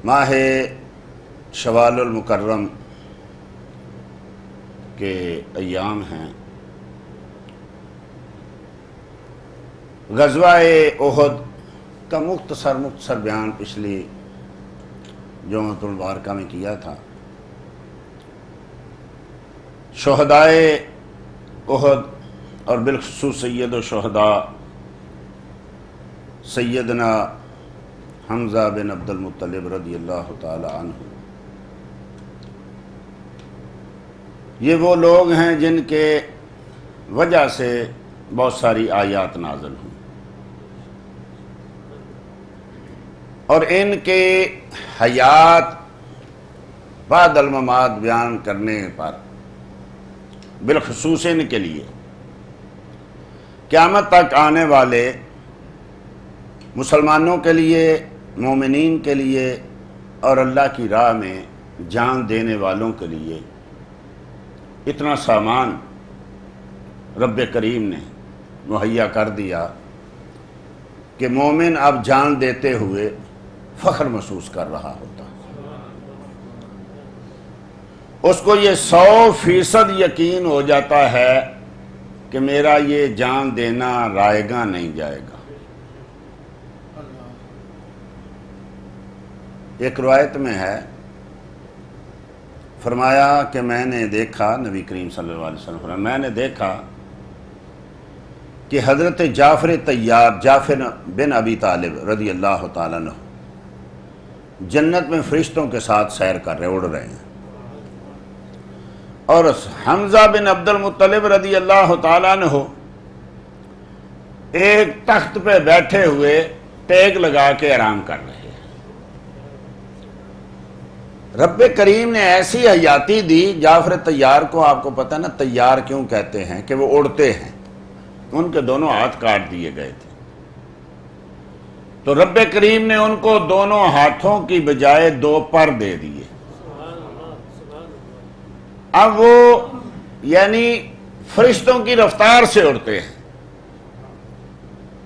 ماہ شوال المکرم کے ایام ہیں۔ غزوہ احد کا مختصر بیان پچھلی جمعۃ المبارکہ میں کیا تھا۔ شہدائے احد اور بالخصوص سید الشہداء سیدنا حمزہ بن عبد المطلب رضی اللہ تعالی عنہ، یہ وہ لوگ ہیں جن کے وجہ سے بہت ساری آیات نازل ہوئی، اور ان کے حیات بعد الممات بیان کرنے پر بالخصوص ان کے لیے قیامت تک آنے والے مسلمانوں کے لیے، مومنین کے لیے اور اللہ کی راہ میں جان دینے والوں کے لیے اتنا سامان رب کریم نے مہیا کر دیا کہ مومن اب جان دیتے ہوئے فخر محسوس کر رہا ہوتا۔ اس کو یہ 100% یقین ہو جاتا ہے کہ میرا یہ جان دینا رائے گا نہیں جائے گا۔ ایک روایت میں ہے، فرمایا کہ میں نے دیکھا، نبی کریم صلی اللہ علیہ وسلم فرمایا، میں نے دیکھا کہ حضرت جعفر طیار، جعفر بن ابی طالب رضی اللہ تعالیٰ عنہ جنت میں فرشتوں کے ساتھ سیر کر رہے، اڑ رہے ہیں، اور حمزہ بن عبد المطلب رضی اللہ تعالیٰ عنہ ایک تخت پہ بیٹھے ہوئے ٹیک لگا کے آرام کر رہے ہیں۔ رب کریم نے ایسی حیاتی دی جعفر طیار کو، آپ کو پتہ نا طیار کیوں کہتے ہیں، کہ وہ اڑتے ہیں، ان کے دونوں ہاتھ کاٹ دیے گئے تھے، تو رب کریم نے ان کو دونوں ہاتھوں کی بجائے 2 پر دے دیے۔ اب وہ یعنی فرشتوں کی رفتار سے اڑتے ہیں۔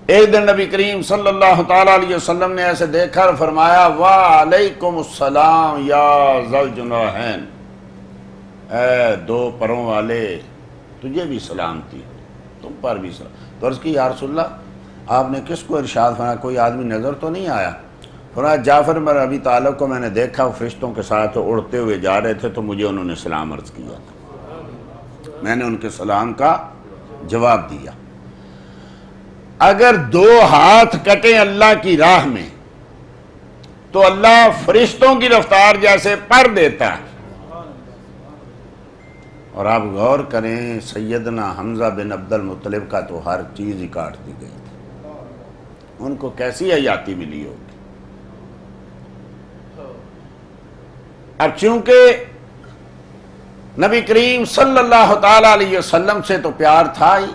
ایک دن نبی کریم صلی اللہ تعالیٰ علیہ وسلم نے ایسے دیکھا اور فرمایا، وعلیکم السلام یا ذل جناحین، اے 2 پروں والے، تجھے بھی سلامتی، تم پر بھی سلام۔ تو عرض کی، یا رسول اللہ آپ نے کس کو ارشاد فرمایا، کوئی آدمی نظر تو نہیں آیا؟ فرمایا جعفر بن ابی طالب کو میں نے دیکھا، وہ فرشتوں کے ساتھ اڑتے ہوئے جا رہے تھے، تو مجھے انہوں نے سلام عرض کیا تھا، میں نے ان کے سلام کا جواب دیا۔ اگر 2 ہاتھ کٹیں اللہ کی راہ میں تو اللہ فرشتوں کی رفتار جیسے پر دیتا ہے۔ اور آپ غور کریں، سیدنا حمزہ بن عبد المطلب کا تو ہر چیز ہی کاٹ دی گئی تھی، ان کو کیسی حیاتی ملی ہوگی۔ اب چونکہ نبی کریم صلی اللہ تعالی علیہ وسلم سے تو پیار تھا ہی،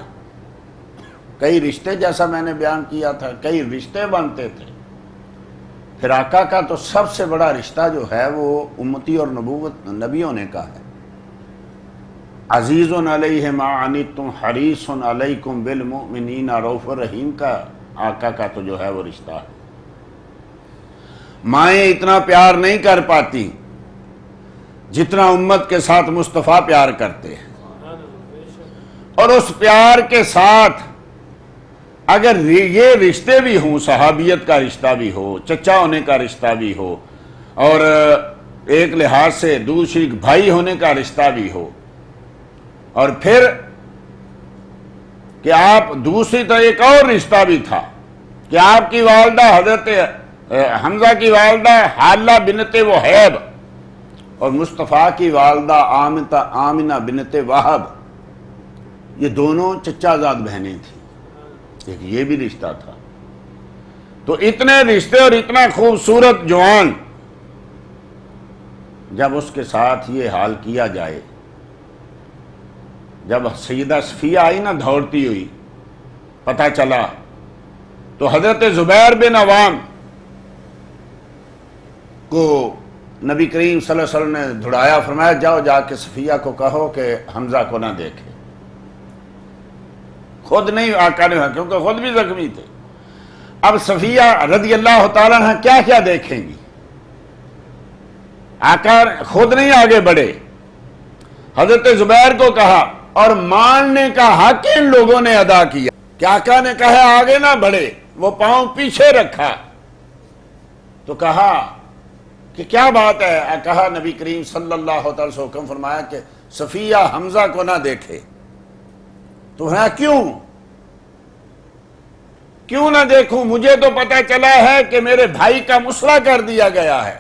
کئی رشتے، جیسا میں نے بیان کیا تھا، کئی رشتے بنتے تھے، پھر آقا کا تو سب سے بڑا رشتہ جو ہے وہ امتی اور نبوت نبی ہونے کا ہے۔ عزیز علیہ ما عنتم حریص علیکم بالمؤمنین رؤوف رحیم کا آقا کا تو جو ہے وہ رشتہ ہے۔ مائیں اتنا پیار نہیں کر پاتی جتنا امت کے ساتھ مصطفیٰ پیار کرتے ہیں، اور اس پیار کے ساتھ اگر یہ رشتے بھی ہوں، صحابیت کا رشتہ بھی ہو، چچا ہونے کا رشتہ بھی ہو، اور ایک لحاظ سے دوسری بھائی ہونے کا رشتہ بھی ہو، اور پھر کہ آپ دوسری طرح ایک اور رشتہ بھی تھا کہ آپ کی والدہ حضرت حمزہ کی والدہ حالہ بنت وہیب اور مصطفیٰ کی والدہ آمنہ بنت وہب، یہ دونوں چچا زاد بہنیں تھیں، ایک یہ بھی رشتہ تھا۔ تو اتنے رشتے اور اتنا خوبصورت جوان، جب اس کے ساتھ یہ حال کیا جائے، جب سیدہ صفیہ آئی نا دوڑتی ہوئی، پتہ چلا، تو حضرت زبیر بن عوام کو نبی کریم صلی اللہ علیہ وسلم نے دھڑایا، فرمایا جاؤ جا کے صفیہ کو کہو کہ حمزہ کو نہ دیکھے۔ خود نہیں آقا نے، کیونکہ خود بھی زخمی تھے۔ اب صفیہ رضی اللہ تعالیٰ عنہ کیا کیا دیکھیں گی؟ آقا خود نہیں آگے بڑھے، حضرت زبیر کو کہا اور ماننے کا حق ان لوگوں نے ادا کیا کہ آقا نے کہا آگے نہ بڑھے، وہ پاؤں پیچھے رکھا تو کہا کہ کیا بات ہے؟ کہا نبی کریم صلی اللہ علیہ وسلم حکم فرمایا کہ صفیہ حمزہ کو نہ دیکھے۔ تو ہے کیوں نہ دیکھوں؟ مجھے تو پتہ چلا ہے کہ میرے بھائی کا مسئلہ کر دیا گیا ہے۔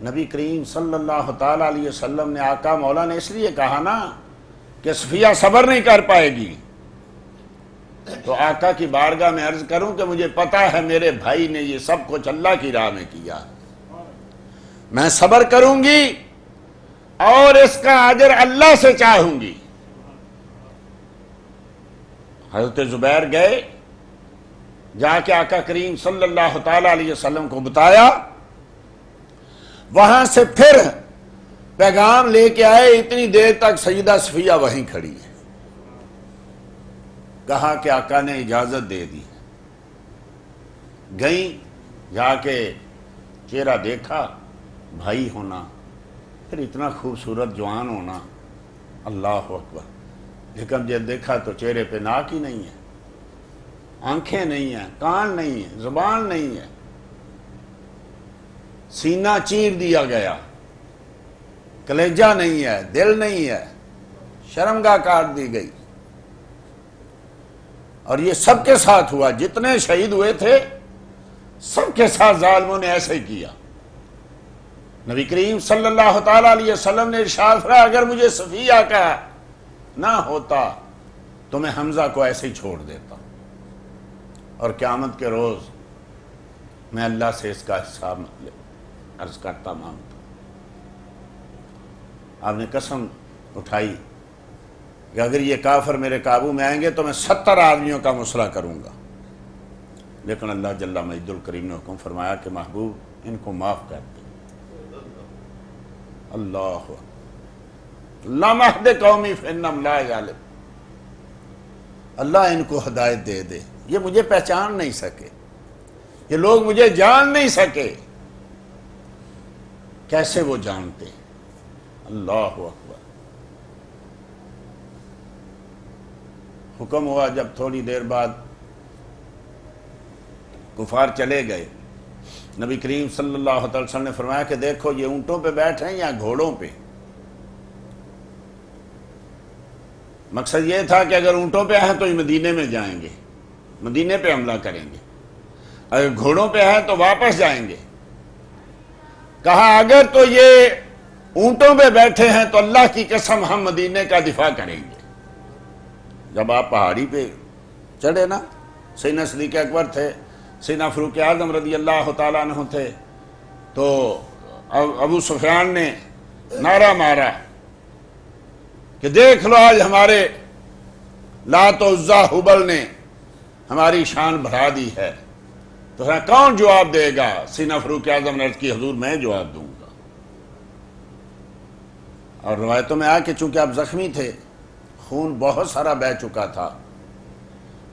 نبی کریم صلی اللہ تعالی علیہ وسلم نے آقا مولا نے اس لیے کہا نا کہ صفیہ صبر نہیں کر پائے گی، تو آقا کی بارگاہ میں عرض کروں کہ مجھے پتا ہے میرے بھائی نے یہ سب کچھ اللہ کی راہ میں کیا، میں صبر کروں گی اور اس کا اجر اللہ سے چاہوں گی۔ حضرت زبیر گئے، جا کے آقا کریم صلی اللہ تعالی علیہ وسلم کو بتایا، وہاں سے پھر پیغام لے کے آئے، اتنی دیر تک سیدہ صفیہ وہیں کھڑی ہے۔ کہا کہ آقا نے اجازت دے دی، گئیں، جا کے چہرہ دیکھا، بھائی ہونا، پھر اتنا خوبصورت جوان ہونا، اللہ اکبر، لیکن جب دیکھا تو چہرے پہ ناک ہی نہیں ہے، آنکھیں نہیں ہیں، کان نہیں ہے، زبان نہیں ہے، سینہ چیر دیا گیا، کلیجہ نہیں ہے، دل نہیں ہے، شرمگاہ کاٹ دی گئی۔ اور یہ سب کے ساتھ ہوا، جتنے شہید ہوئے تھے سب کے ساتھ ظالموں نے ایسے ہی کیا۔ نبی کریم صلی اللہ تعالی علیہ وسلم نے ارشاد فرمایا اگر مجھے صفیہ کا نہ ہوتا تو میں حمزہ کو ایسے ہی چھوڑ دیتا، اور قیامت کے روز میں اللہ سے اس کا حساب عرض کرتا مانگتا۔ آپ نے قسم اٹھائی کہ اگر یہ کافر میرے قابو میں آئیں گے تو میں 70 آدمیوں کا مسئلہ کروں گا، لیکن اللہ جل مجد الکریم نے حکم فرمایا کہ محبوب ان کو معاف کر دے۔ اللہ اللہم اہد قومی فانہم لا یعلمون، اللہ ان کو ہدایت دے دے، یہ مجھے پہچان نہیں سکے، یہ لوگ مجھے جان نہیں سکے، کیسے وہ جانتے؟ اللہ اکبر۔ حکم ہوا، جب تھوڑی دیر بعد کفار چلے گئے، نبی کریم صلی اللہ علیہ وسلم نے فرمایا کہ دیکھو یہ اونٹوں پہ بیٹھے ہیں یا گھوڑوں پہ؟ مقصد یہ تھا کہ اگر اونٹوں پہ ہیں تو یہ مدینے میں جائیں گے، مدینے پہ حملہ کریں گے، اگر گھوڑوں پہ ہیں تو واپس جائیں گے۔ کہا اگر تو یہ اونٹوں پہ بیٹھے ہیں تو اللہ کی قسم ہم مدینے کا دفاع کریں گے۔ جب آپ پہاڑی پہ چڑھے نا، سیدنا صدیق اکبر تھے، سیدنا فاروق اعظم رضی اللہ تعالیٰ عنہ تھے، تو ابو سفیان نے نعرہ مارا کہ دیکھ لو آج ہمارے لات و عزا حبل نے ہماری شان بڑھا دی ہے۔ تو کون جواب دے گا؟ سیدنا فاروق اعظم نے عرض کی حضور میں جواب دوں گا۔ اور روایتوں میں آیا کہ چونکہ آپ زخمی تھے، خون بہت سارا بہہ چکا تھا،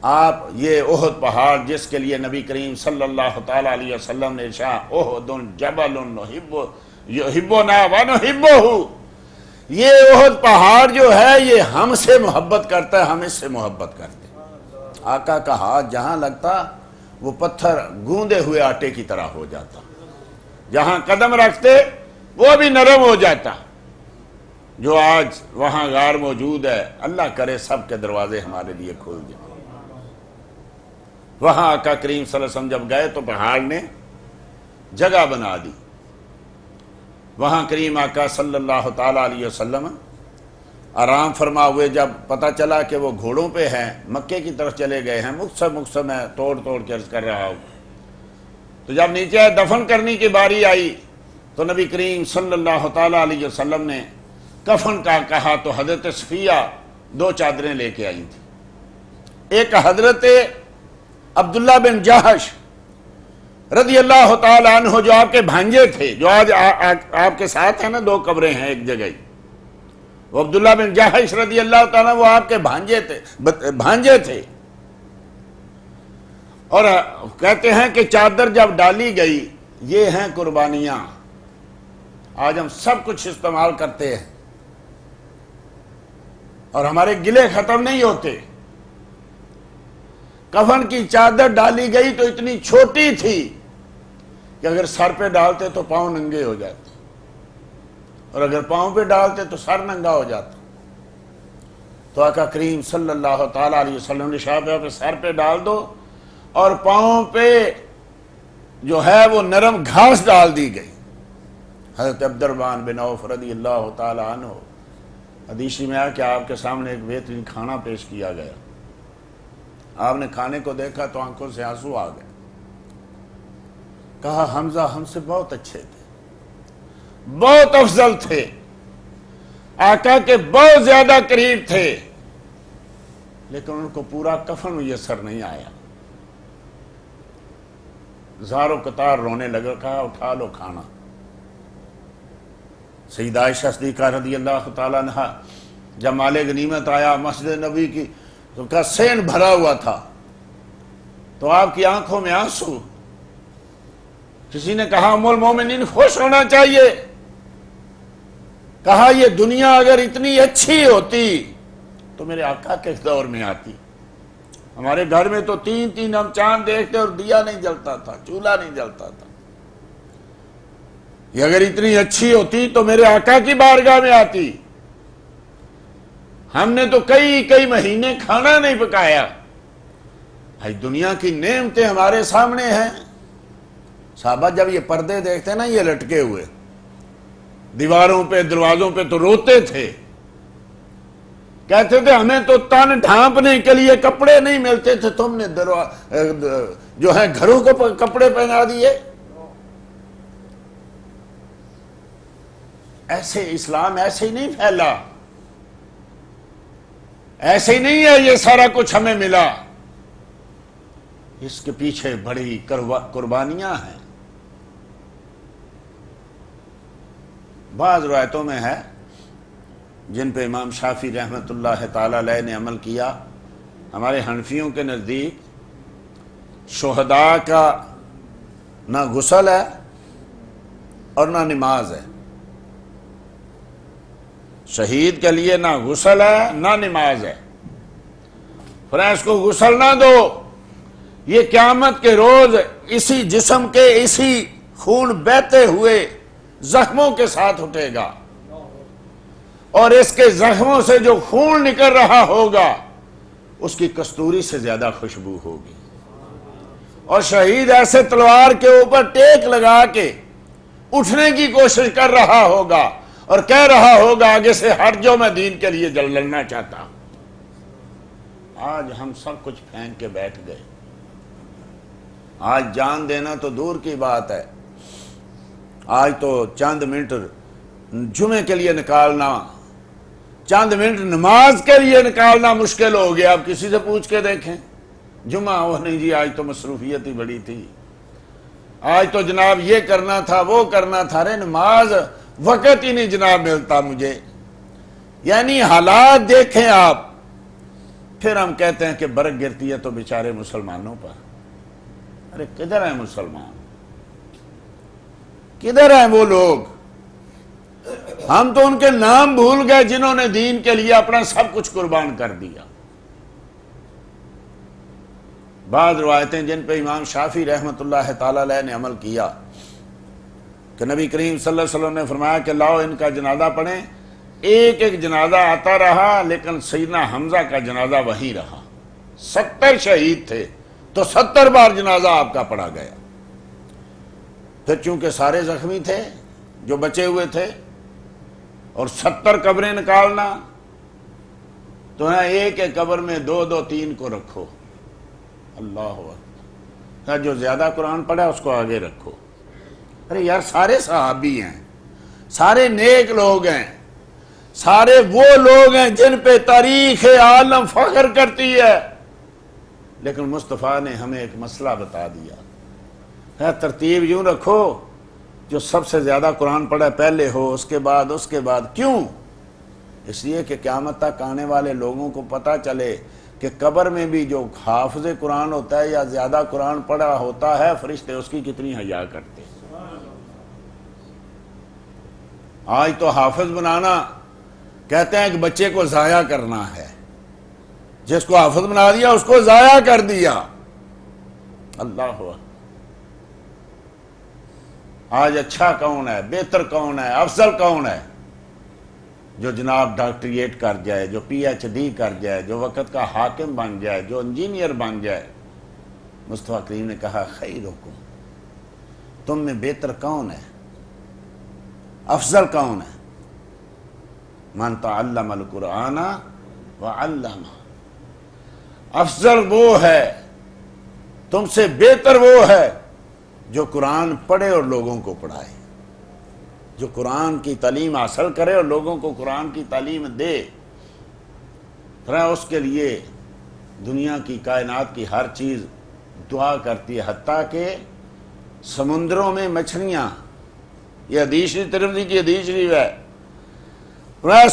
آپ یہ احد پہاڑ جس کے لیے نبی کریم صلی اللہ تعالی علیہ وسلم نے ارشاد احد جبل یحبنا ونحبہ، یہ احد پہاڑ جو ہے یہ ہم سے محبت کرتا ہے، ہم اس سے محبت کرتے ہیں۔ آقا کا ہاتھ جہاں لگتا وہ پتھر گوندے ہوئے آٹے کی طرح ہو جاتا، جہاں قدم رکھتے وہ بھی نرم ہو جاتا۔ جو آج وہاں غار موجود ہے، اللہ کرے سب کے دروازے ہمارے لیے کھول دیں۔ وہاں آقا کریم صلی اللہ علیہ وسلم جب گئے تو پہاڑ نے جگہ بنا دی، وہاں کریم آقا صلی اللہ تعالی علیہ وسلم آرام فرما ہوئے۔ جب پتہ چلا کہ وہ گھوڑوں پہ ہیں، مکے کی طرف چلے گئے ہیں، مقصد میں توڑ کے عرض کر رہا ہوں، تو جب نیچے دفن کرنے کی باری آئی تو نبی کریم صلی اللہ تعالی علیہ وسلم نے کفن کا کہا تو حضرت صفیہ 2 چادریں لے کے آئی تھی۔ ایک حضرت عبداللہ بن جہش رضی اللہ تعالی عنہ جو آپ کے بھانجے تھے، جو آج آپ کے ساتھ ہیں نا، 2 قبریں ہیں ایک جگہ، وہ عبداللہ بن جہش رضی اللہ تعالیٰ وہ آپ کے بھانجے تھے، اور کہتے ہیں کہ چادر جب ڈالی گئی، یہ ہیں قربانیاں آج ہم سب کچھ استعمال کرتے ہیں اور ہمارے گلے ختم نہیں ہوتے. کفن کی چادر ڈالی گئی تو اتنی چھوٹی تھی کہ اگر سر پہ ڈالتے تو پاؤں ننگے ہو جاتے اور اگر پاؤں پہ ڈالتے تو سر ننگا ہو جاتا. تو آقا کریم صلی اللہ تعالیٰ علیہ وسلم نے شاہ پہ سر پہ ڈال دو اور پاؤں پہ جو ہے وہ نرم گھاس ڈال دی گئی. حضرت عبدالرحمن بن عوف رضی اللہ تعالیٰ عنہ حدیث میں آیا کہ آپ کے سامنے ایک بہترین کھانا پیش کیا گیا. آپ نے کھانے کو دیکھا تو آنکھوں سے آنسو آ گئے. کہا حمزہ ہم سے بہت اچھے تھے, بہت افضل تھے, آقا کے بہت زیادہ قریب تھے, لیکن ان کو پورا کفن میسر نہیں آیا. زاروں قطار رونے لگا. کہا اٹھا لو کھانا. سیدہ عائشہ صدیقہ رضی اللہ تعالیٰ عنہا جب مال غنیمت آیا مسجد نبی کی تو کا سین بھرا ہوا تھا تو آپ کی آنکھوں میں آنسو. کسی نے کہا ام المومنین خوش ہونا چاہیے. کہا یہ دنیا اگر اتنی اچھی ہوتی تو میرے آقا کے دور میں آتی. ہمارے گھر میں تو 3 ہم چاند دیکھتے اور دیا نہیں جلتا تھا, چولہا نہیں جلتا تھا. یہ اگر اتنی اچھی ہوتی تو میرے آقا کی بارگاہ میں آتی. ہم نے تو کئی مہینے کھانا نہیں پکایا. بھائی دنیا کی نعمتیں ہمارے سامنے ہیں. صحابہ جب یہ پردے دیکھتے نا یہ لٹکے ہوئے دیواروں پہ دروازوں پہ تو روتے تھے. کہتے تھے ہمیں تو تن ڈھانپنے کے لیے کپڑے نہیں ملتے تھے, تم نے جو ہے گھروں کو کپڑے پہنا دیے. ایسے اسلام ایسے ہی نہیں پھیلا, ایسے ہی نہیں ہے یہ سارا کچھ ہمیں ملا. اس کے پیچھے بڑی قربانیاں ہیں. بعض روایتوں میں ہے جن پہ امام شافعی رحمۃ اللہ تعالی علیہ نے عمل کیا. ہمارے حنفیوں کے نزدیک شہداء کا نہ غسل ہے اور نہ نماز ہے. شہید کے لیے نہ غسل ہے نہ نماز ہے. فرمایا اس کو غسل نہ دو, یہ قیامت کے روز اسی جسم کے اسی خون بہتے ہوئے زخموں کے ساتھ اٹھے گا اور اس کے زخموں سے جو خون نکل رہا ہوگا اس کی کستوری سے زیادہ خوشبو ہوگی. اور شہید ایسے تلوار کے اوپر ٹیک لگا کے اٹھنے کی کوشش کر رہا ہوگا اور کہہ رہا ہوگا آگے سے ہٹ جو میں دین کے لیے جل لڑنا چاہتا ہوں. آج ہم سب کچھ پھینک کے بیٹھ گئے. آج جان دینا تو دور کی بات ہے, آج تو چند منٹ جمعے کے لیے نکالنا, چند منٹ نماز کے لیے نکالنا مشکل ہو گیا. آپ کسی سے پوچھ کے دیکھیں, جمعہ وہ نہیں جی آج تو مصروفیت ہی بڑی تھی, آج تو جناب یہ کرنا تھا وہ کرنا تھا. ارے نماز وقت ہی نہیں جناب ملتا مجھے. یعنی حالات دیکھیں آپ, پھر ہم کہتے ہیں کہ برق گرتی ہے تو بیچارے مسلمانوں پر. ارے کدھر ہیں مسلمان, کدھر ہیں وہ لوگ؟ ہم تو ان کے نام بھول گئے جنہوں نے دین کے لیے اپنا سب کچھ قربان کر دیا. بعض روایتیں جن پہ امام شافعی رحمۃ اللہ تعالی علیہ نے عمل کیا کہ نبی کریم صلی اللہ علیہ وسلم نے فرمایا کہ لاؤ ان کا جنازہ پڑھیں. ایک جنازہ آتا رہا لیکن سیدنا حمزہ کا جنازہ وہیں رہا. 70 شہید تھے تو 70 بار جنازہ آپ کا پڑھا گیا. پھر چونکہ سارے زخمی تھے جو بچے ہوئے تھے اور 70 قبریں نکالنا تو ایک قبر میں 2 3 کو رکھو. اللہ اکبر. جو زیادہ قرآن پڑھا اس کو آگے رکھو. ارے یار سارے صحابی ہیں, سارے نیک لوگ ہیں, سارے وہ لوگ ہیں جن پہ تاریخ عالم فخر کرتی ہے, لیکن مصطفیٰ نے ہمیں ایک مسئلہ بتا دیا ہے ترتیب یوں رکھو جو سب سے زیادہ قرآن پڑھا پہلے ہو, اس کے بعد. کیوں؟ اس لیے کہ قیامت تک آنے والے لوگوں کو پتہ چلے کہ قبر میں بھی جو حافظ قرآن ہوتا ہے یا زیادہ قرآن پڑھا ہوتا ہے فرشتے اس کی کتنی حیا کرتے ہیں. آج تو حافظ بنانا کہتے ہیں کہ بچے کو ضائع کرنا ہے، جس کو حافظ بنا دیا اس کو ضائع کر دیا۔ اللہ اکبر۔ آج اچھا کون ہے، بہتر کون ہے، افضل کون ہے؟ جو جناب ڈاکٹریٹ کر جائے، جو پی ایچ ڈی کر جائے، جو وقت کا حاکم بن جائے، جو انجینئر بن جائے۔ مصطفیٰ کریم نے کہا خیرکم، تم میں بہتر کون ہے، افضل کون ہے؟ من تعلم القرآن وعلمہ، افضل وہ ہے، تم سے بہتر وہ ہے جو قرآن پڑھے اور لوگوں کو پڑھائے، جو قرآن کی تعلیم حاصل کرے اور لوگوں کو قرآن کی تعلیم دے۔ اس کے لیے دنیا کی کائنات کی ہر چیز دعا کرتی ہے، حتیٰ کہ سمندروں میں مچھلیاں، یہ حدیث ترمذی کی حدیث شریف ہے،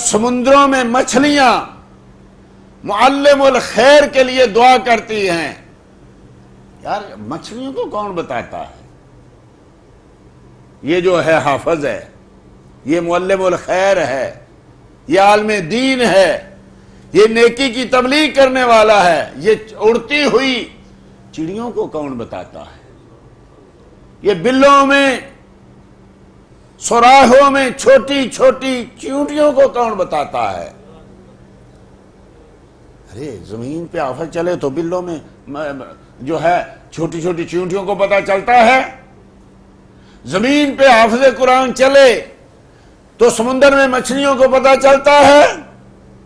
سمندروں میں مچھلیاں معلم الخیر کے لیے دعا کرتی ہیں۔ یار مچھلیوں کو کون بتاتا ہے؟ یہ جو ہے حافظ ہے، یہ معلم الخیر ہے، یہ عالم دین ہے، یہ نیکی کی تبلیغ کرنے والا ہے۔ یہ اڑتی ہوئی چڑیوں کو کون بتاتا ہے؟ یہ بلوں میں، سوراخوں میں چھوٹی چھوٹی چیونٹیوں کو کون بتاتا ہے؟ ارے زمین پہ آفت چلے تو بلوں میں جو ہے چھوٹی چھوٹی چیونٹیوں کو پتہ چلتا ہے، زمین پہ حافظ قرآن چلے تو سمندر میں مچھلیوں کو پتہ چلتا ہے،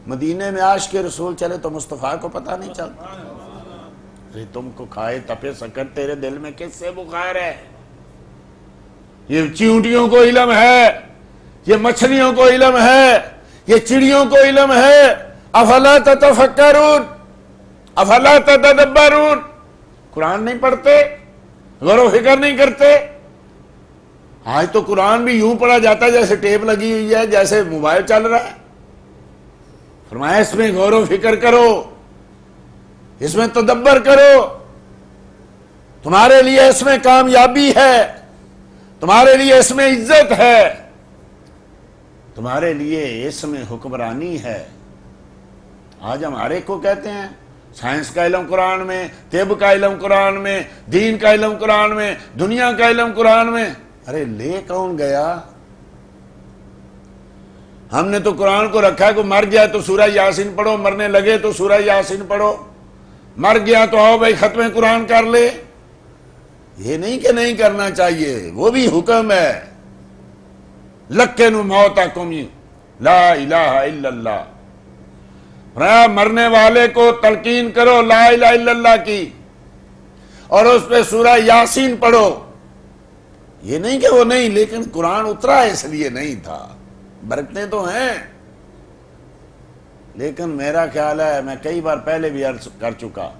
مدینے میں عاشق رسول چلے تو مصطفیٰ کو پتہ نہیں چلتا۔ ارے تم کو کھائے تپے سکر، تیرے دل میں کس سے بخار ہے؟ یہ چیونٹیوں کو علم ہے، یہ مچھلیوں کو علم ہے، یہ چڑیوں کو علم ہے۔ افلا تتفکرون، افلا تتدبرون، قرآن نہیں پڑھتے، غور و فکر نہیں کرتے۔ آج تو قرآن بھی یوں پڑھا جاتا ہے جیسے ٹیپ لگی ہوئی ہے، جیسے موبائل چل رہا ہے۔ فرمایا اس میں غور و فکر کرو، اس میں تدبر کرو، تمہارے لیے اس میں کامیابی ہے، تمہارے لیے اس میں عزت ہے، تمہارے لیے اس میں حکمرانی ہے۔ آج ہمارے کو کہتے ہیں سائنس کا علم قرآن میں، طب کا علم قرآن میں، دین کا علم قرآن میں، دنیا کا علم قرآن میں۔ ارے لے کون گیا؟ ہم نے تو قرآن کو رکھا ہے کہ مر گیا تو سورہ یاسین پڑھو، مرنے لگے تو سورہ یاسین پڑھو، مر گیا تو آؤ بھائی ختم قرآن کر لے۔ یہ نہیں کہ نہیں کرنا چاہیے، وہ بھی حکم ہے۔ لَقِّنُوا مَوْتَکُمْ لا الہ الا اللہ، مرنے والے کو تلقین کرو لا الہ الا اللہ کی، اور اس پہ سورہ یاسین پڑھو۔ یہ نہیں کہ وہ نہیں، لیکن قرآن اترا اس لیے نہیں تھا، برکتیں تو ہیں۔ لیکن میرا خیال ہے، میں کئی بار پہلے بھی عرض کر چکا،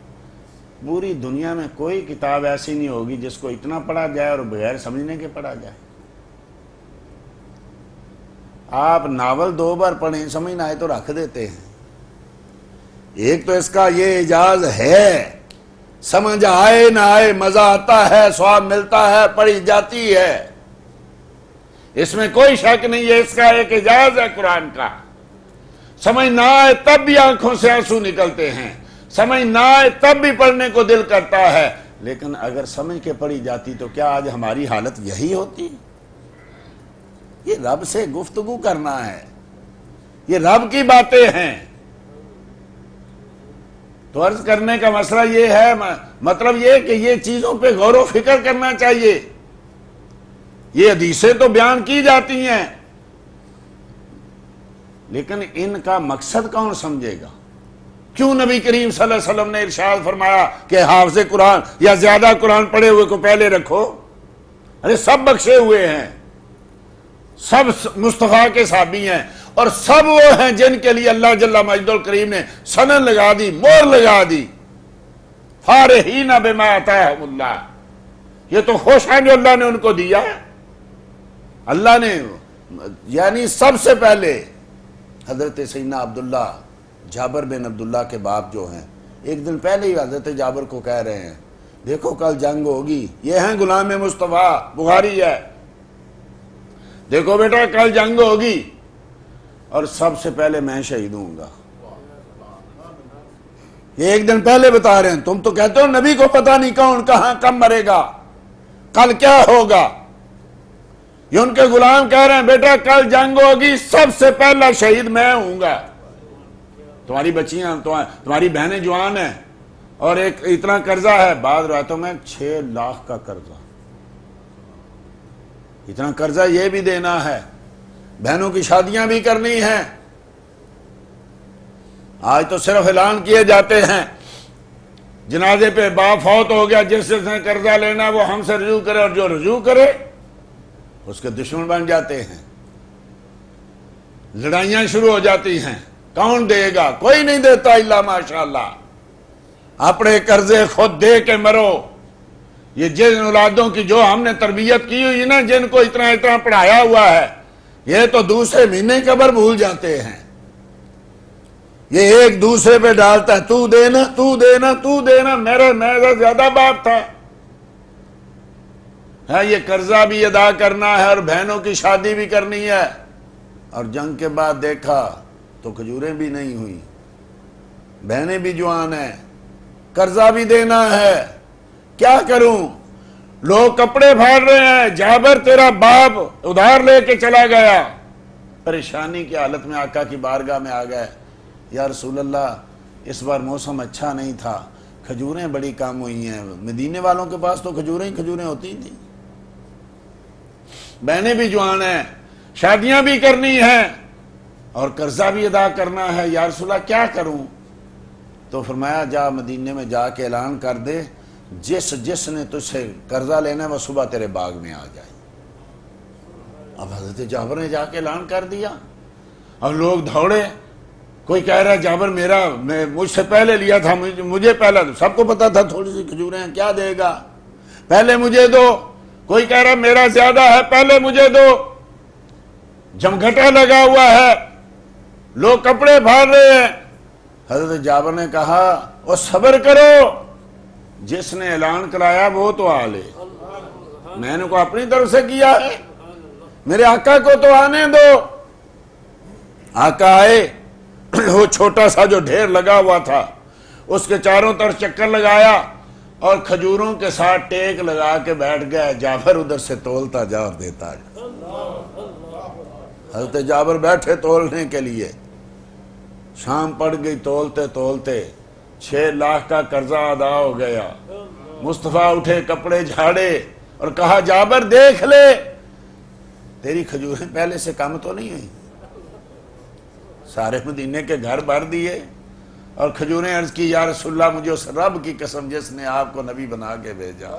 پوری دنیا میں کوئی کتاب ایسی نہیں ہوگی جس کو اتنا پڑھا جائے اور بغیر سمجھنے کے پڑھا جائے۔ آپ ناول 2 بار پڑھیں، سمجھ نہ آئے تو رکھ دیتے ہیں۔ ایک تو اس کا یہ اعجاز ہے، سمجھ آئے نہ آئے مزہ آتا ہے، ثواب ملتا ہے، پڑھی جاتی ہے، اس میں کوئی شک نہیں ہے، اس کا ایک اعجاز ہے قرآن کا۔ سمجھ نہ آئے تب بھی آنکھوں سے آنسو نکلتے ہیں، سمجھ نہ آئے تب بھی پڑھنے کو دل کرتا ہے، لیکن اگر سمجھ کے پڑھی جاتی تو کیا آج ہماری حالت یہی ہوتی؟ یہ رب سے گفتگو کرنا ہے، یہ رب کی باتیں ہیں۔ تو عرض کرنے کا مسئلہ یہ ہے، مطلب یہ کہ یہ چیزوں پہ غور و فکر کرنا چاہیے۔ یہ حدیثیں تو بیان کی جاتی ہیں، لیکن ان کا مقصد کون سمجھے گا؟ کیوں نبی کریم صلی اللہ علیہ وسلم نے ارشاد فرمایا کہ حافظ قرآن یا زیادہ قرآن پڑھے ہوئے کو پہلے رکھو؟ ارے سب بخشے ہوئے ہیں، سب مصطفیٰ کے صحابی ہیں، اور سب وہ ہیں جن کے لیے اللہ جل مجدہ الکریم نے سند لگا دی، مور لگا دی۔ فارحین بما آتاہم اللہ، یہ تو خوش ہیں جو اللہ نے ان کو دیا۔ اللہ نے یعنی سب سے پہلے حضرت سیدنا عبداللہ، جابر بن عبداللہ کے باپ جو ہیں، ایک دن پہلے ہی حضرت جابر کو کہہ رہے ہیں دیکھو کل جنگ ہوگی، یہ ہیں غلام مصطفیٰ، بخاری ہے، دیکھو بیٹا کل جنگ ہوگی اور سب سے پہلے میں شہید ہوں گا. یہ ایک دن پہلے بتا رہے ہیں. تم تو کہتے ہو نبی کو پتہ نہیں کون کہاں کب مرے گا، کل کیا ہوگا. یہ ان کے غلام کہہ رہے ہیں بیٹا کل جنگ ہوگی، سب سے پہلا شہید میں ہوں گا. تمہاری بچیاں تمہاری بہنیں جوان ہیں اور ایک اتنا قرضہ ہے، بعض روایتوں میں 6 لاکھ کا قرضہ. اتنا قرضہ یہ بھی دینا ہے، بہنوں کی شادیاں بھی کرنی ہیں. آج تو صرف اعلان کیے جاتے ہیں، جنازے پہ باپ فوت ہو گیا، جس نے قرضہ لینا وہ ہم سے رجوع کرے، اور جو رجوع کرے اس کے دشمن بن جاتے ہیں. لڑائیاں شروع ہو جاتی ہیں. کون دے گا؟ کوئی نہیں دیتا الا ماشاءاللہ. اپنے قرضے خود دے کے مرو. یہ جن اولادوں کی جو ہم نے تربیت کی ہوئی نا، جن کو اتنا اتنا پڑھایا ہوا ہے، یہ تو دوسرے مہینے قبر بھول جاتے ہیں. یہ ایک دوسرے پہ ڈالتا ہے، تو دینا تو دینا تو دینا، میرا زیادہ باپ تھا. یہ قرضہ بھی ادا کرنا ہے اور بہنوں کی شادی بھی کرنی ہے. اور جنگ کے بعد دیکھا تو کھجوریں بھی نہیں ہوئی، بہنیں بھی جوان ہیں، قرضہ بھی دینا ہے. کیا کروں؟ لوگ کپڑے پھاڑ رہے ہیں، جابر تیرا باپ ادھار لے کے چلا گیا. پریشانی کی حالت میں آقا کی بارگاہ میں آ گئے. یا رسول اللہ اس بار موسم اچھا نہیں تھا، کھجوریں بڑی کم ہوئی ہیں. مدینے والوں کے پاس تو کھجوریں ہوتی تھیں. بہنیں بھی جوان ہیں، شادیاں بھی کرنی ہیں اور قرضہ بھی ادا کرنا ہے. یا رسول اللہ کیا کروں؟ تو فرمایا جا مدینے میں جا کے اعلان کر دے، جس نے تجھ سے قرضہ لینا ہے وہ صبح تیرے باغ میں آ جائے. اب حضرت جابر نے جا کے اعلان کر دیا. اب لوگ دوڑے. کوئی کہہ رہا ہے جابر میں مجھ سے پہلے لیا تھا، مجھے پہلا. سب کو پتا تھا تھوڑی سی کھجوریں ہیں، کیا دے گا، پہلے مجھے دو. کوئی کہہ رہا ہے میرا زیادہ ہے، پہلے مجھے دو. جمگھٹا لگا ہوا ہے، لوگ کپڑے پھاڑ رہے ہیں. حضرت جابر نے کہا وہ صبر کرو، جس نے اعلان کرایا وہ تو آ لے. میں نے کو اپنی طرف سے کیا ہے، میرے آقا کو تو آنے دو. آقا آئے. وہ چھوٹا سا جو ڈھیر لگا ہوا تھا اس کے چاروں طرف چکر لگایا اور کھجوروں کے ساتھ ٹیک لگا کے بیٹھ گیا. جابر ادھر سے تولتا جا اور دیتا جا. حضرت جابر بیٹھے تولنے کے لیے. شام پڑ گئی، تولتے تولتے 6 لاکھ کا قرضہ ادا ہو گیا. مصطفیٰ اٹھے، کپڑے جھاڑے اور کہا جابر دیکھ لے، تیری کھجوریں پہلے سے کم تو نہیں ہوئی. سارے مدینے کے گھر بھر دیے اور کھجوریں. عرض کی یا رسول اللہ مجھے اس رب کی قسم جس نے آپ کو نبی بنا کے بھیجا،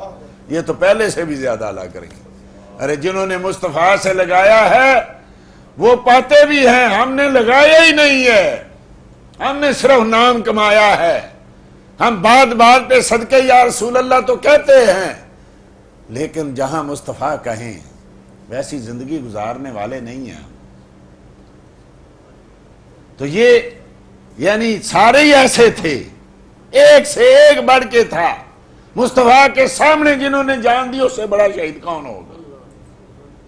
یہ تو پہلے سے بھی زیادہ ادا کریں گے. ارے جنہوں نے مصطفیٰ سے لگایا ہے وہ پاتے بھی ہیں، ہم نے لگایا ہی نہیں ہے، ہم نے صرف نام کمایا ہے. ہم بات بات پہ صدقے یا رسول اللہ تو کہتے ہیں، لیکن جہاں مصطفیٰ کہیں ویسی زندگی گزارنے والے نہیں ہیں. تو یہ یعنی سارے ہی ایسے تھے، ایک سے ایک بڑھ کے تھا. مصطفیٰ کے سامنے جنہوں نے جان دی اس سے بڑا شہید کون ہوگا؟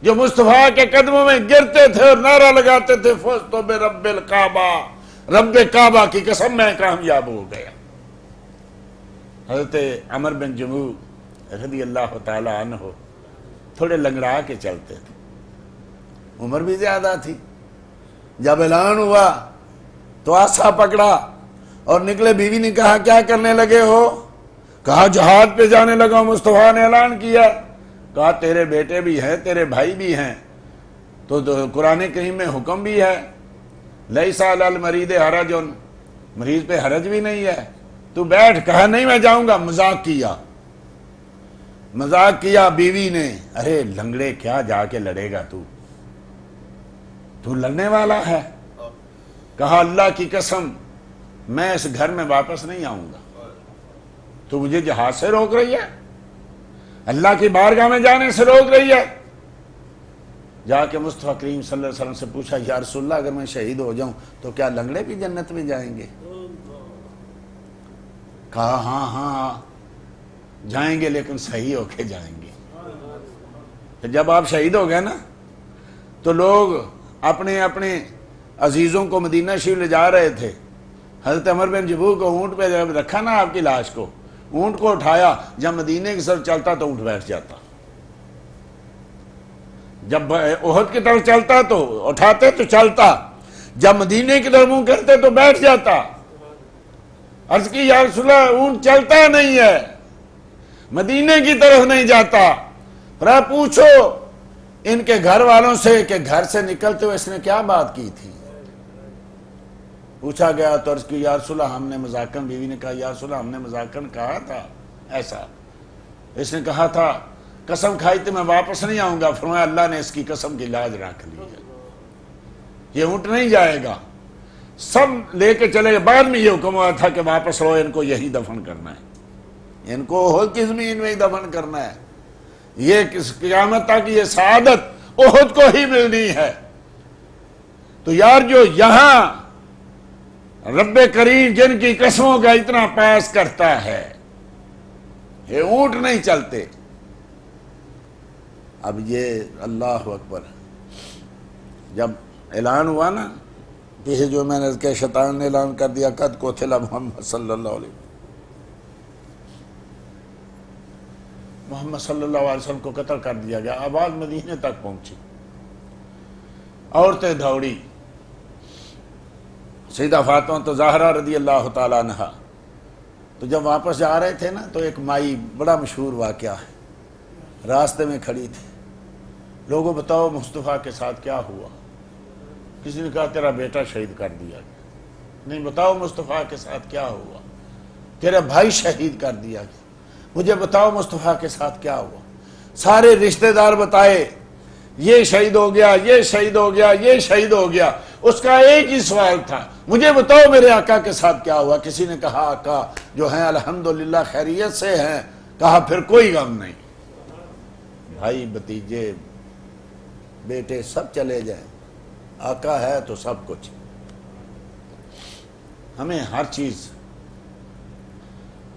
جو مصطفیٰ کے قدموں میں گرتے تھے اور نعرہ لگاتے تھے فزت برب الکعبہ، رب کعبہ کی قسم میں کامیاب ہو گیا. حضرت عمر بن جموح رضی اللہ تعالی عنہ تھوڑے لنگڑا کے چلتے تھے، عمر بھی زیادہ تھی. جب اعلان ہوا تو آسا پکڑا اور نکلے. بیوی نے کہا کیا کرنے لگے ہو؟ کہا جہاد پہ جانے لگا. مصطفیٰ نے اعلان کیا. کہا تیرے بیٹے بھی ہیں، تیرے بھائی بھی ہیں، تو قرآن کریم میں حکم بھی ہے لیس علی المریض حرج، مریض پہ حرج بھی نہیں ہے، تو بیٹھ. کہا نہیں میں جاؤں گا. مذاق کیا بیوی نے. ارے لنگڑے کیا جا کے لڑے گا تو لڑنے والا ہے. کہا اللہ کی قسم میں اس گھر میں واپس نہیں آؤں گا. تو مجھے جہاد سے روک رہی ہے، اللہ کی بارگاہ میں جانے سے روک رہی ہے. جا کے مصطفیٰ کریم صلی اللہ علیہ وسلم سے پوچھا یا رسول اللہ اگر میں شہید ہو جاؤں تو کیا لنگڑے بھی جنت میں جائیں گے؟ کہا ہاں جائیں گے، لیکن صحیح ہو کے جائیں گے. جب آپ شہید ہو گئے نا تو لوگ اپنے اپنے عزیزوں کو مدینہ شریف لے جا رہے تھے. حضرت عمر بن جبو کو اونٹ پہ جب رکھا نا آپ کی لاش کو، اونٹ کو اٹھایا، جب مدینے کی طرف چلتا تو اونٹ بیٹھ جاتا، جب احد کی طرف چلتا تو اٹھاتے تو چلتا، جب مدینے کی طرف منہ کرتے تو بیٹھ جاتا. عرض کی یا رسول اللہ اونٹ چلتا نہیں ہے، مدینے کی طرف نہیں جاتا. پر پوچھو ان کے گھر والوں سے کہ گھر سے نکلتے ہوئے اس نے کیا بات کی تھی. پوچھا گیا تو عرض کی یا رسول اللہ ہم نے مذاکراً، بیوی نے کہا یا رسول اللہ ہم نے مذاکراً کہا تھا ایسا. اس نے کہا تھا قسم کھائی تھی میں واپس نہیں آؤں گا. فرمایا اللہ نے اس کی قسم کی لاج رکھ لی ہے، یہ اونٹ نہیں جائے گا. سب لے کے چلے گئے. بعد میں یہ حکم ہوا تھا کہ واپس رہو، ان کو یہی دفن کرنا ہے، ان کو احد کی زمین میں ہی دفن کرنا ہے. یہ قیامت تک یہ سعادت احد کو ہی ملنی ہے. تو یار جو یہاں رب کریم جن کی قسموں کا اتنا پاس کرتا ہے، یہ اونٹ نہیں چلتے. اب یہ اللہ اکبر جب اعلان ہوا نا، یہ جو میں نے کہ شیطان نے اعلان کر دیا قد قتل محمد صلی اللہ علیہ وسلم، محمد صلی اللہ علیہ وسلم کو قتل کر دیا گیا. آواز مدینے تک پہنچی، عورتیں دوڑی. سیدہ فاطمہ زہرا رضی اللہ تعالیٰ عنہا تو جب واپس جا رہے تھے نا، تو ایک مائی، بڑا مشہور واقعہ ہے، راستے میں کھڑی تھی. لوگوں بتاؤ مصطفیٰ کے ساتھ کیا ہوا؟ کسی نے کہا تیرا بیٹا شہید کر دیا گیا. نہیں، بتاؤ مصطفیٰ کے ساتھ کیا ہوا؟ تیرا بھائی شہید کر دیا گیا. مجھے بتاؤ مصطفیٰ کے ساتھ کیا ہوا؟ سارے رشتہ دار بتائے، یہ شہید ہو گیا، یہ شہید ہو گیا، یہ شہید ہو گیا. اس کا ایک ہی سوال تھا، مجھے بتاؤ میرے آقا کے ساتھ کیا ہوا؟ کسی نے کہا آقا جو ہیں الحمدللہ خیریت سے ہیں. کہا پھر کوئی غم نہیں، بھائی بھتیجے بیٹے سب چلے جائیں، آقا ہے تو سب کچھ. ہمیں ہر چیز،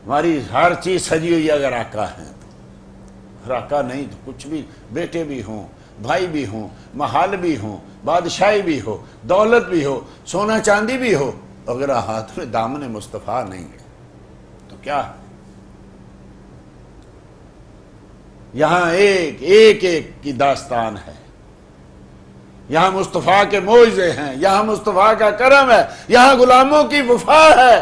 ہماری ہر چیز سجی ہوئی اگر آقا ہے تو. آقا نہیں تو کچھ بھی، بیٹے بھی ہوں، بھائی بھی ہوں، محال بھی ہوں، بادشاہی بھی ہو، دولت بھی ہو، سونا چاندی بھی ہو، اگر ہاتھ میں دامن مصطفیٰ نہیں ہے تو کیا؟ یہاں ایک ایک ایک کی داستان ہے، یہاں مصطفیٰ کے معجزے ہیں، یہاں مصطفیٰ کا کرم ہے، یہاں غلاموں کی وفا ہے.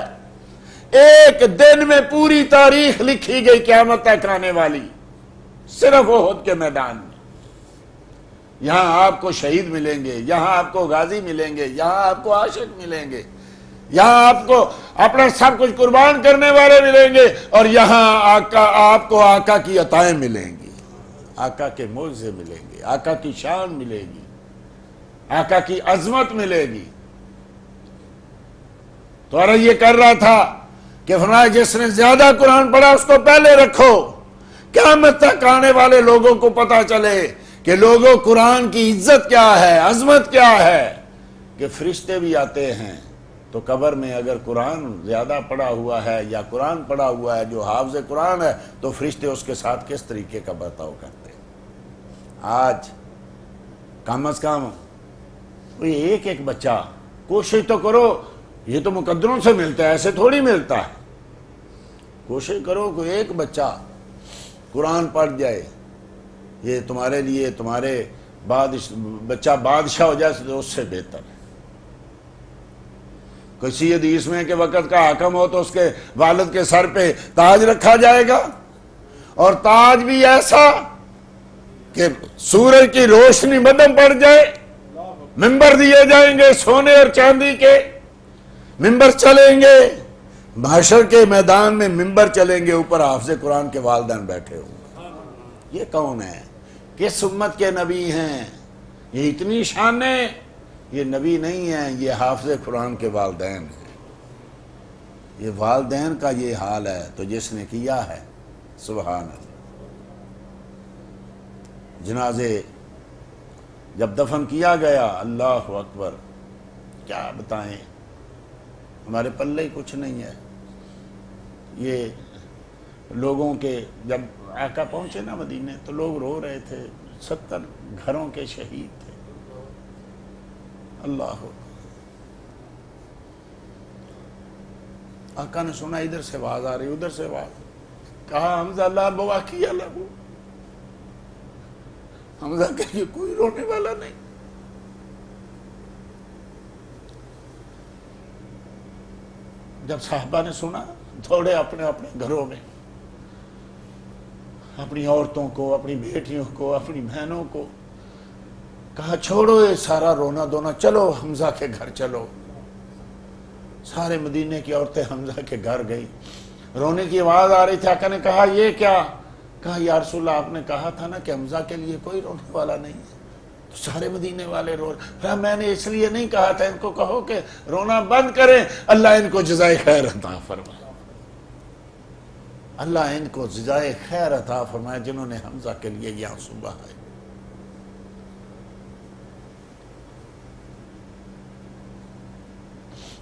ایک دن میں پوری تاریخ لکھی گئی قیامت تک آنے والی، صرف احد کے میدان میں. یہاں آپ کو شہید ملیں گے، یہاں آپ کو غازی ملیں گے، یہاں آپ کو عاشق ملیں گے، یہاں آپ کو اپنا سب کچھ قربان کرنے والے ملیں گے، اور یہاں آپ کو آقا کی عطائیں ملیں گی، آقا کے معجزے ملیں گے، آقا کی شان ملے گی، آقا کی عظمت ملے گی. تو عرض یہ کر رہا تھا کہ فرمایا جس نے زیادہ قرآن پڑھا اس کو پہلے رکھو، قیامت تک آنے والے لوگوں کو پتا چلے کہ لوگوں قرآن کی عزت کیا ہے، عظمت کیا ہے. کہ فرشتے بھی آتے ہیں تو قبر میں اگر قرآن زیادہ پڑھا ہوا ہے یا قرآن پڑھا ہوا ہے جو حافظ قرآن ہے، تو فرشتے اس کے ساتھ کس طریقے کا برتاؤ کرتے ہیں. آج کم از کم کوئی ایک ایک بچہ کوشش تو کرو، یہ تو مقدروں سے ملتا ہے، ایسے تھوڑی ملتا ہے. کوشش کرو کوئی ایک بچہ قرآن پڑھ جائے، یہ تمہارے لیے، تمہارے بچہ بادشاہ ہو جائے تو اس سے بہتر ہے. کسی حدیث میں کہ وقت کا حاکم ہو تو اس کے والد کے سر پہ تاج رکھا جائے گا، اور تاج بھی ایسا کہ سورج کی روشنی مدھم پڑ جائے. ممبر دیے جائیں گے سونے اور چاندی کے، ممبر چلیں گے محشر کے میدان میں، ممبر چلیں گے، اوپر حافظ قرآن کے والدین بیٹھے ہوں گے. یہ کون ہے؟ کس امت کے نبی ہیں؟ یہ اتنی شانیں، یہ نبی نہیں ہیں، یہ حافظ قرآن کے والدین ہیں. یہ والدین کا یہ حال ہے تو جس نے کیا ہے، سبحان اللہ. جنازے جب دفن کیا گیا، اللہ اکبر، کیا بتائیں، ہمارے پلے کچھ نہیں ہے. یہ لوگوں کے جب آقا پہنچے نا مدینے تو لوگ رو رہے تھے، 70 گھروں کے شہید تھے. اللہ آقا نے سنا ادھر سے آواز آ رہی ادھر سے آواز، کہا حمزہ لا بواکی لہو، حمزہ کہ یہ کوئی رونے والا نہیں۔ جب صحابہ نے سنا دوڑے اپنے اپنے گھروں میں، اپنی عورتوں کو، اپنی بیٹیوں کو، اپنی بہنوں کو کہا چھوڑو یہ سارا رونا دھونا، چلو حمزہ کے گھر چلو۔ سارے مدینے کی عورتیں حمزہ کے گھر گئی، رونے کی آواز آ رہی تھی۔ آقا نے کہا یہ کیا؟ کہا یا رسول اللہ آپ نے کہا تھا نا کہ حمزہ کے لیے کوئی رونے والا نہیں ہے، تو سارے مدینے والے رو رہے۔ میں نے اس لیے نہیں کہا تھا، ان کو کہو کہ رونا بند کریں، اللہ ان کو جزائے خیر عطا فرمائے، اللہ ان کو جزائے خیر عطا فرمائے جنہوں نے حمزہ کے لیے یہ آنسو بہائے۔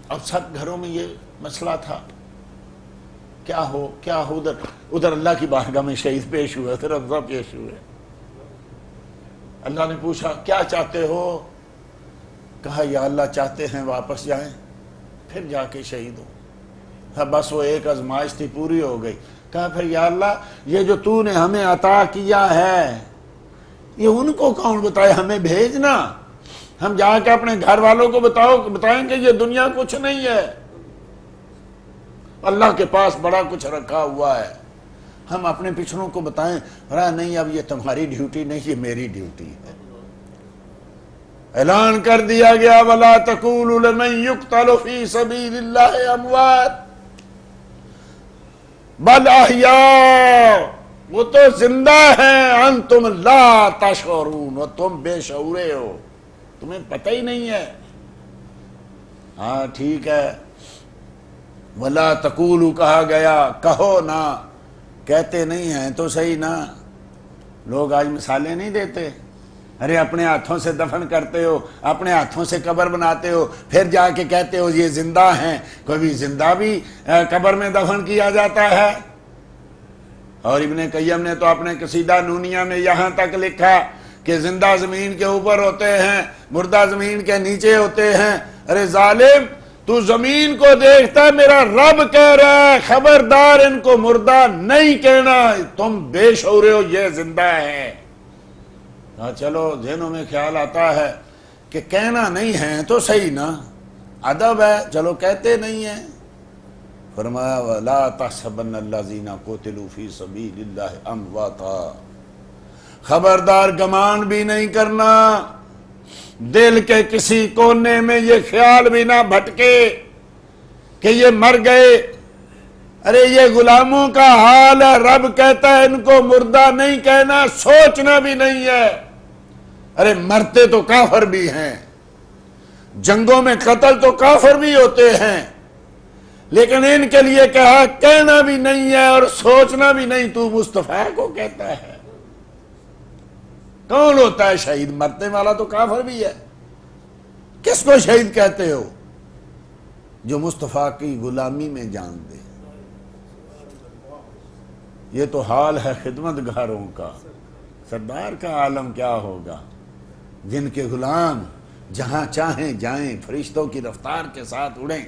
اب سب گھروں میں یہ مسئلہ تھا، کیا ہو ادھر اللہ کی بارگاہ میں شہید پیش ہوئے، ادھر حمزہ پیش ہوئے۔ اللہ نے پوچھا کیا چاہتے ہو؟ کہا یا اللہ چاہتے ہیں واپس جائیں، پھر جا کے شہید ہو۔ بس وہ ایک آزمائش تھی، پوری ہو گئی۔ کہا پھر یا اللہ یہ جو تو نے ہمیں عطا کیا ہے یہ ان کو کون بتائے، ہمیں بھیجنا، ہم جا کے اپنے گھر والوں کو بتائیں کہ یہ دنیا کچھ نہیں ہے، اللہ کے پاس بڑا کچھ رکھا ہوا ہے۔ ہم اپنے پچھڑوں کو بتائیں نہیں اب یہ تمہاری ڈیوٹی نہیں، یہ میری ڈیوٹی ہے۔ اعلان کر دیا گیا وَلَا تَقُولُوا لَمَن يُقْتَلُ فِي سَبِيلِ اللَّهِ أَمْوَاتٌ بَلْ أَحْيَاءٌ، وہ تو زندہ ہیں، أَنْتُمْ لَا تَشْعُرُونَ، وہ تم بے شعورے ہو، تمہیں پتہ ہی نہیں ہے۔ ہاں ٹھیک ہے، وَلَا تَقُولُوا کہا گیا، کہو نا، کہتے نہیں ہیں تو صحیح نا۔ لوگ آج مثالیں نہیں دیتے، ارے اپنے ہاتھوں سے دفن کرتے ہو، اپنے ہاتھوں سے قبر بناتے ہو، پھر جا کے کہتے ہو یہ زندہ ہیں۔ کبھی زندہ بھی قبر میں دفن کیا جاتا ہے۔ اور ابن قیم نے تو اپنے قصیدہ نونیہ میں یہاں تک لکھا کہ زندہ زمین کے اوپر ہوتے ہیں، مردہ زمین کے نیچے ہوتے ہیں۔ ارے ظالم تو زمین کو دیکھتا ہے، میرا رب کہہ رہا ہے خبردار ان کو مردہ نہیں کہنا، تم بے شعور ہو، یہ زندہ ہے۔ چلو ذہنوں میں خیال آتا ہے کہ کہنا نہیں ہے تو صحیح نا، ادب ہے، چلو کہتے نہیں ہیں۔ فرمایا وَلَا تَحْسَبَنَّ الَّذِينَ قُتِلُوا فِي سَبِيلِ اللَّهِ أَمْوَاتًا، خبردار گمان بھی نہیں کرنا، دل کے کسی کونے میں یہ خیال بھی نہ بھٹکے کہ یہ مر گئے۔ ارے یہ غلاموں کا حال ہے، رب کہتا ہے ان کو مردہ نہیں کہنا، سوچنا بھی نہیں ہے۔ ارے مرتے تو کافر بھی ہیں، جنگوں میں قتل تو کافر بھی ہوتے ہیں، لیکن ان کے لیے کہا کہنا بھی نہیں ہے اور سوچنا بھی نہیں، تو مصطفیٰ کو کہتا ہے۔ کون ہوتا ہے شہید؟ مرنے والا تو کافر بھی ہے۔ کس کو شہید کہتے ہو؟ جو مصطفیٰ کی غلامی میں جان دے۔ یہ تو حال ہے خدمت گاروں کا، سردار کا عالم کیا ہوگا؟ جن کے غلام جہاں چاہیں جائیں، فرشتوں کی رفتار کے ساتھ اڑیں،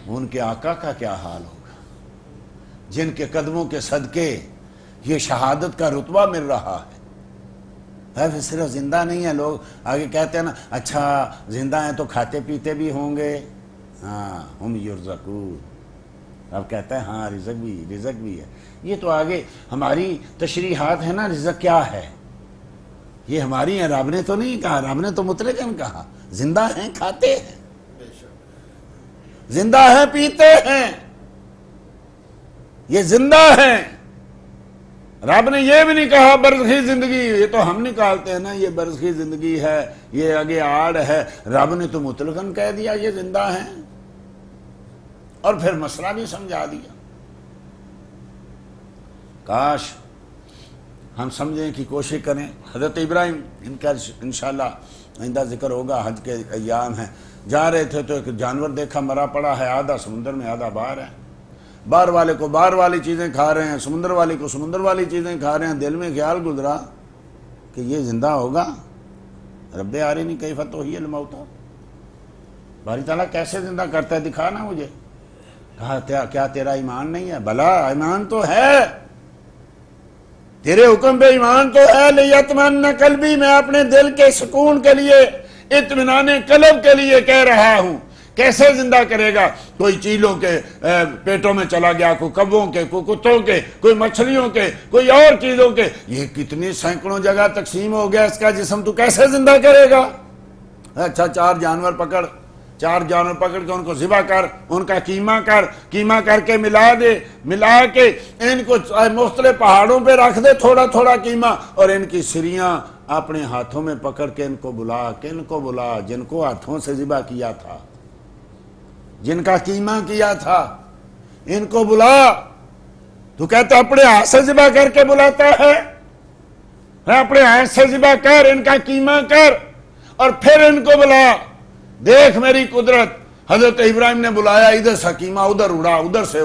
ان کے آقا کا کیا حال ہوگا؟ جن کے قدموں کے صدقے یہ شہادت کا رتبہ مل رہا ہے۔ پھر صرف زندہ نہیں ہے، لوگ آگے کہتے ہیں نا اچھا زندہ ہیں تو کھاتے پیتے بھی ہوں گے، ہاں ہم یرزقون، اب کہتا ہے ہاں رزق بھی ہے۔ یہ تو آگے ہماری تشریحات ہے نا، رزق کیا ہے یہ ہماری ہیں، رب نے تو نہیں کہا، رب نے تو مطلقاً کہا زندہ ہیں کھاتے ہیں، زندہ ہیں پیتے ہیں، یہ زندہ ہیں۔ رب نے یہ بھی نہیں کہا برزخی زندگی، یہ تو ہم نکالتے ہیں نا یہ برزخی زندگی ہے، یہ آگے آڑ ہے، رب نے تو مطلقاً کہہ دیا یہ زندہ ہیں، اور پھر مسئلہ بھی سمجھا دیا۔ کاش ہم سمجھیں کی کوشش کریں۔ حضرت ابراہیم، ان کا انشاءاللہ آئندہ ذکر ہوگا، حج کے ایام ہیں، جا رہے تھے تو ایک جانور دیکھا مرا پڑا ہے، آدھا سمندر میں آدھا باہر ہے، باہر والے کو باہر والی چیزیں کھا رہے ہیں، سمندر والے کو سمندر والی چیزیں کھا رہے ہیں۔ دل میں خیال گزرا کہ یہ زندہ ہوگا، رب ارنی کیف تحیی الموتیٰ، باری تعالیٰ کیسے زندہ کرتا ہے دکھا نا مجھے. کہا کیا تیرا ایمان نہیں ہے؟ بلا ایمان تو ہے، تیرے حکم پہ ایمان تو ہے. لیطمئن قلبی، میں اپنے دل کے سکون کے لیے، اطمینان قلب کے لیے کہہ رہا ہوں. کیسے زندہ کرے گا؟ کوئی چیلوں کے پیٹوں میں چلا گیا، کوئی کبوں کے، کوئی کتوں کے، کوئی مچھلیوں کے، کوئی اور چیزوں کے. یہ کتنی سینکڑوں جگہ تقسیم ہو گیا اس کا جسم، تو کیسے زندہ کرے گا؟ اچھا چار جانور پکڑ کے ان کو ذبح کر، ان کا کیما کر کے ملا کے ان کو مختلف پہاڑوں پہ رکھ دے، تھوڑا تھوڑا کیما، اور ان کی سریاں اپنے ہاتھوں میں پکڑ کے ان کو بلا جن کو ہاتھوں سے ذبح کیا تھا، جن کا کیما کیا تھا، ان کو بلا. تو کہتا اپنے ہاتھ سے ذبح کر کے بلاتا ہے؟ اپنے ہاتھ سے ذبح کر، ان کا کیما کر، اور پھر ان کو بلا. دیکھ میری قدرت. حضرت ابراہیم نے بلایا، ادھر سے کیما ادھر اڑا، ادھر سے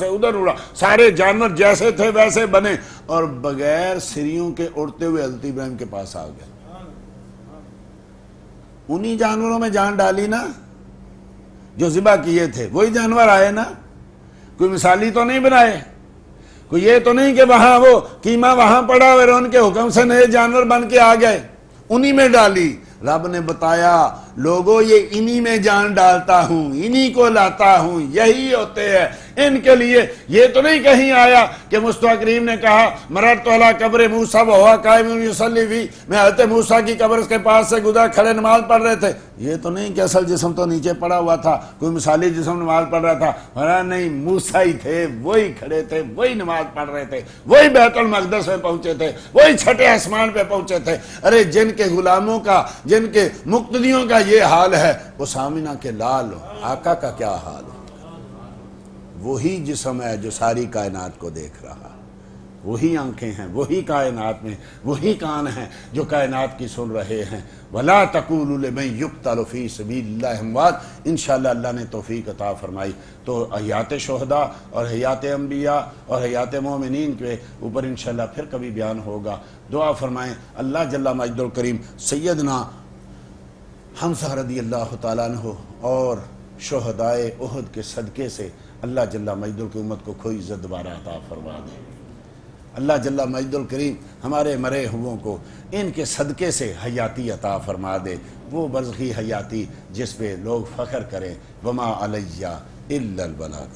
ادھر اڑا، سارے جانور جیسے تھے ویسے بنے، اور بغیر سریوں کے اڑتے ہوئے حضرت ابراہیم کے پاس آ گئے. انہی جانوروں میں جان ڈالی نا جو ذبح کیے تھے، وہی جانور آئے نا. کوئی مثالی تو نہیں بنائے، کوئی یہ تو نہیں کہ وہاں وہ کیما وہاں پڑا اور ان کے حکم سے نئے جانور بن کے آ گئے. انہی میں ڈالی. رب نے بتایا لوگوں یہ انہی میں جان ڈالتا ہوں، انہی کو لاتا ہوں، یہی ہوتے ہیں ان کے لیے. یہ تو نہیں کہیں آیا کہ مصطفیٰ کریم نے کہا مررت علی قبر موسیٰ وہو قائم یصلی فیہ، میں حضرت موسیٰ کی قبر کے پاس سے گزرا، کھڑے نماز پڑھ رہے تھے. یہ تو نہیں کہ اصل جسم تو نیچے پڑا ہوا تھا، کوئی مثالی جسم نماز پڑھ رہا تھا. نہیں، موسیٰ ہی تھے، وہی کھڑے تھے، وہی نماز پڑھ رہے تھے، وہی بیت المقدس میں پہنچے تھے، وہی چھٹے آسمان پہ پہنچے تھے. ارے جن کے غلاموں کا، جن کے مقتدیوں کا یہ حال ہے، وہ سامنہ کے لال ہو، آقا کا کیا حال ہو. وہی جسم ہے جو ساری کائنات کو دیکھ رہا، وہی آنکھیں ہیں، وہی کائنات میں، وہی کان ہیں جو کائنات کی سن رہے ہیں. وَلَا تَقُولُوا لِمَن يُقْتَلُ فِي سَبِيلِ اللَّهِ أَمْوَاتٌ. انشاءاللہ اللہ نے توفیق عطا فرمائی تو حیات شہداء اور حیات انبیاء اور حیات مومنین کے اوپر انشاءاللہ پھر کبھی بیان ہوگا. دعا فرمائیں اللہ جل مجد الکریم سیدنا حمزہ رضی اللہ تعالیٰ عنہ اور شہدائے احد کے صدقے سے اللہ جل مجد کی امت کو کوئی عزت دوبارہ عطا فرما دے. اللہ جل مجد الکریم ہمارے مرے ہووں کو ان کے صدقے سے حیاتی عطا فرما دے، وہ برزخی حیاتی جس پہ لوگ فخر کریں. وما علیہ الا البلاغ.